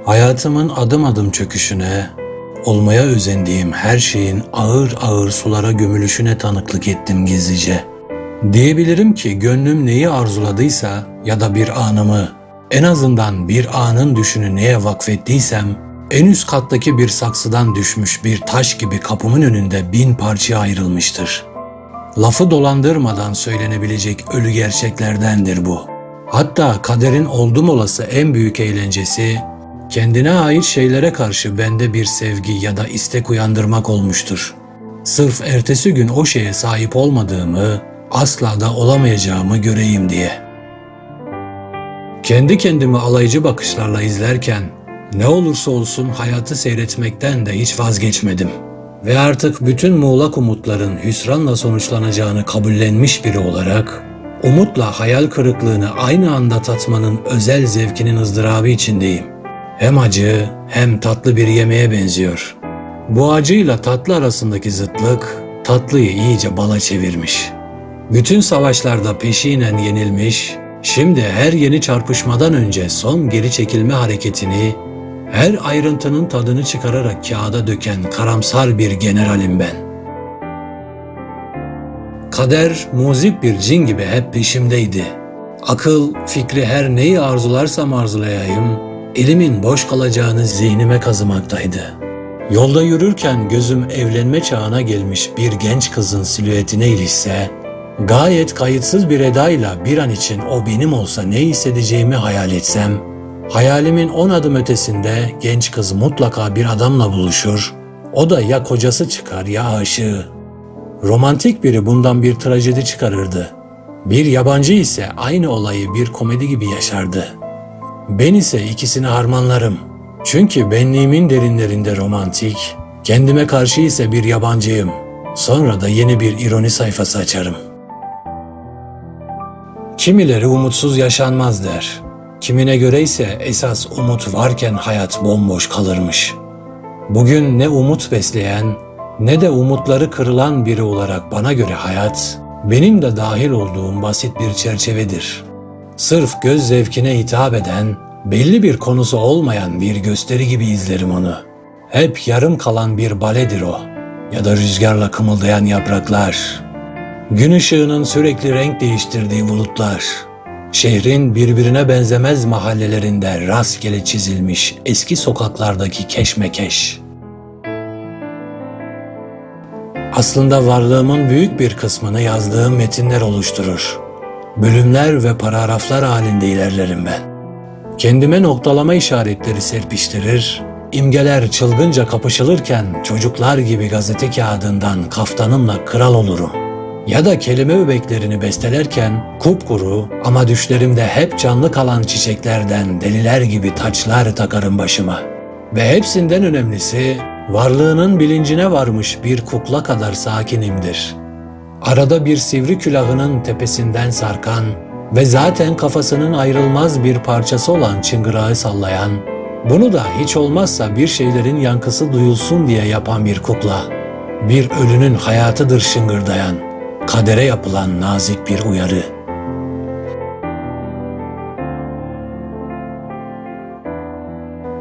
Hayatımın adım adım çöküşüne, olmaya özendiğim her şeyin ağır ağır sulara gömülüşüne tanıklık ettim gizlice. Diyebilirim ki gönlüm neyi arzuladıysa ya da bir anımı, en azından bir anın düşünü neye vakfettiysem, en üst kattaki bir saksıdan düşmüş bir taş gibi kapımın önünde 1000 parçaya ayrılmıştır. Lafı dolandırmadan söylenebilecek ölü gerçeklerdendir bu. Hatta kaderin oldum olası en büyük eğlencesi, kendine ait şeylere karşı bende bir sevgi ya da istek uyandırmak olmuştur. Sırf ertesi gün o şeye sahip olmadığımı, asla da olamayacağımı göreyim diye. Kendi kendimi alaycı bakışlarla izlerken, ne olursa olsun hayatı seyretmekten de hiç vazgeçmedim. Ve artık bütün muğlak umutların hüsranla sonuçlanacağını kabullenmiş biri olarak, umutla hayal kırıklığını aynı anda tatmanın özel zevkinin ızdırabı içindeyim. Hem acı hem tatlı bir yemeğe benziyor. Bu acıyla tatlı arasındaki zıtlık, tatlıyı iyice bala çevirmiş. Bütün savaşlarda peşinen yenilmiş, şimdi her yeni çarpışmadan önce son geri çekilme hareketini, her ayrıntının tadını çıkararak kağıda döken karamsar bir generalim ben. Kader muzip bir cin gibi hep peşimdeydi. Akıl, fikri her neyi arzularsam arzulayayım, elimin boş kalacağını zihnime kazımaktaydı. Yolda yürürken gözüm evlenme çağına gelmiş bir genç kızın silüetine ilişse, gayet kayıtsız bir edayla bir an için o benim olsa ne hissedeceğimi hayal etsem, hayalimin 10 adım ötesinde genç kız mutlaka bir adamla buluşur, o da ya kocası çıkar ya aşığı. Romantik biri bundan bir trajedi çıkarırdı. Bir yabancı ise aynı olayı bir komedi gibi yaşardı. Ben ise ikisini harmanlarım. Çünkü benliğimin derinlerinde romantik, kendime karşı ise bir yabancıyım. Sonra da yeni bir ironi sayfası açarım. Kimileri umutsuz yaşanmaz der. Kimine göre ise esas umut varken hayat bomboş kalırmış. Bugün ne umut besleyen ne de umutları kırılan biri olarak bana göre hayat, benim de dahil olduğum basit bir çerçevedir. Sırf göz zevkine hitap eden, belli bir konusu olmayan bir gösteri gibi izlerim onu. Hep yarım kalan bir baledir o. Ya da rüzgarla kımıldayan yapraklar. Gün ışığının sürekli renk değiştirdiği bulutlar. Şehrin birbirine benzemez mahallelerinde rastgele çizilmiş eski sokaklardaki keşmekeş. Aslında varlığımın büyük bir kısmını yazdığım metinler oluşturur. Bölümler ve paragraflar halinde ilerlerim ben. Kendime noktalama işaretleri serpiştirir, imgeler çılgınca kapışılırken çocuklar gibi gazete kağıdından kaftanımla kral olurum. Ya da kelime öbeklerini bestelerken kupkuru ama düşlerimde hep canlı kalan çiçeklerden deliler gibi taçlar takarım başıma. Ve hepsinden önemlisi, varlığının bilincine varmış bir kukla kadar sakinimdir. Arada bir sivri külahının tepesinden sarkan ve zaten kafasının ayrılmaz bir parçası olan çıngırağı sallayan, bunu da hiç olmazsa bir şeylerin yankısı duyulsun diye yapan bir kukla, bir ölünün hayatıdır şıngırdayan, kadere yapılan nazik bir uyarı.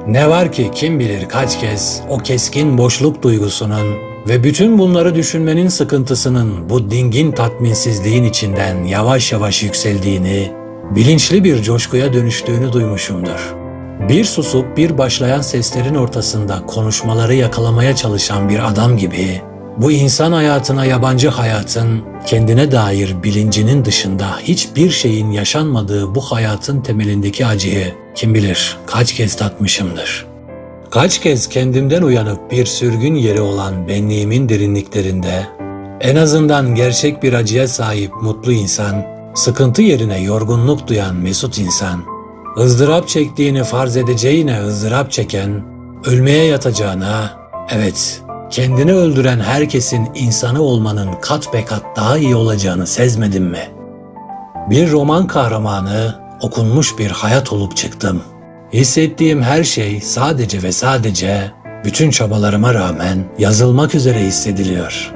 Ne var ki kim bilir kaç kez o keskin boşluk duygusunun ve bütün bunları düşünmenin sıkıntısının bu dingin tatminsizliğin içinden yavaş yavaş yükseldiğini, bilinçli bir coşkuya dönüştüğünü duymuşumdur. Bir susup bir başlayan seslerin ortasında konuşmaları yakalamaya çalışan bir adam gibi, bu insan hayatına yabancı hayatın, kendine dair bilincinin dışında hiçbir şeyin yaşanmadığı bu hayatın temelindeki acıyı kim bilir kaç kez tatmışımdır. Kaç kez kendimden uyanıp bir sürgün yeri olan benliğimin derinliklerinde, en azından gerçek bir acıya sahip mutlu insan, sıkıntı yerine yorgunluk duyan mesut insan, ızdırap çektiğini farz edeceğine ızdırap çeken, ölmeye yatacağına, evet, kendini öldüren herkesin insanı olmanın kat be kat daha iyi olacağını sezmedim mi? Bir roman kahramanı, okunmuş bir hayat olup çıktım. Hissettiğim her şey sadece ve sadece bütün çabalarıma rağmen yazılmak üzere hissediliyor.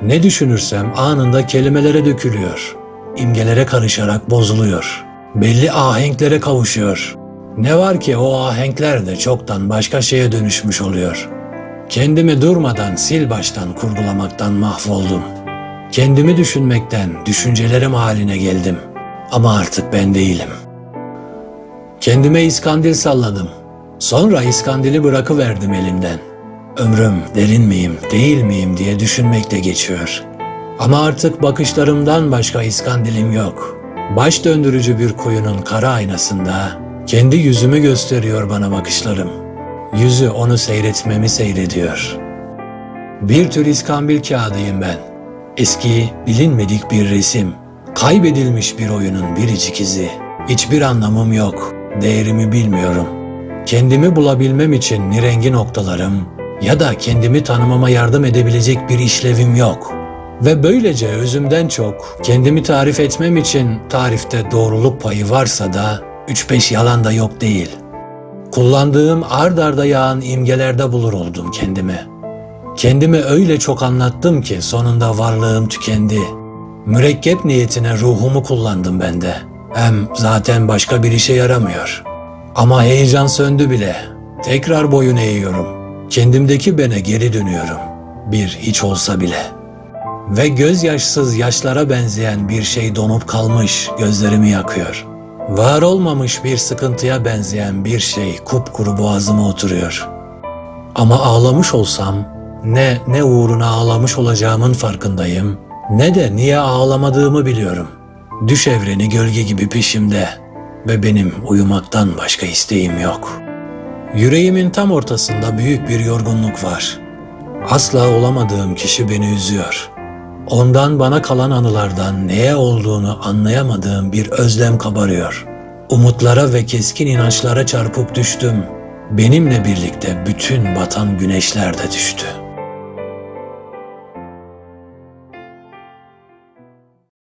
Ne düşünürsem anında kelimelere dökülüyor. İmgelere karışarak bozuluyor. Belli ahenklere kavuşuyor. Ne var ki o ahenkler de çoktan başka şeye dönüşmüş oluyor. Kendimi durmadan sil baştan kurgulamaktan mahvoldum. Kendimi düşünmekten düşüncelerim haline geldim. Ama artık ben değilim. Kendime iskandil salladım. Sonra iskandili bırakıverdim elimden. Ömrüm derin miyim, değil miyim diye düşünmekle geçiyor. Ama artık bakışlarımdan başka iskandilim yok. Baş döndürücü bir kuyunun kara aynasında kendi yüzümü gösteriyor bana bakışlarım. Yüzü onu seyretmemi seyrediyor. Bir tür iskambil kağıdıyım ben. Eski, bilinmedik bir resim. Kaybedilmiş bir oyunun biricik izi. Hiçbir anlamım yok. Değerimi bilmiyorum. Kendimi bulabilmem için nirengi noktalarım ya da kendimi tanımama yardım edebilecek bir işlevim yok. Ve böylece özümden çok kendimi tarif etmem için tarifte doğruluk payı varsa da 3-5 yalan da yok değil. Kullandığım ard arda yağan imgelerde bulur oldum kendimi. Kendimi öyle çok anlattım ki sonunda varlığım tükendi. Mürekkep niyetine ruhumu kullandım ben de. Hem zaten başka bir işe yaramıyor. Ama heyecan söndü bile. Tekrar boyun eğiyorum. Kendimdeki bene geri dönüyorum. Bir hiç olsa bile. Ve gözyaşsız yaşlara benzeyen bir şey donup kalmış gözlerimi yakıyor. Var olmamış bir sıkıntıya benzeyen bir şey kupkuru boğazıma oturuyor. Ama ağlamış olsam ne uğruna ağlamış olacağımın farkındayım ne de niye ağlamadığımı biliyorum. Düş evreni gölge gibi peşimde ve benim uyumaktan başka isteğim yok. Yüreğimin tam ortasında büyük bir yorgunluk var. Asla olamadığım kişi beni üzüyor. Ondan bana kalan anılardan neye olduğunu anlayamadığım bir özlem kabarıyor. Umutlara ve keskin inançlara çarpıp düştüm. Benimle birlikte bütün batan güneşler de düştü.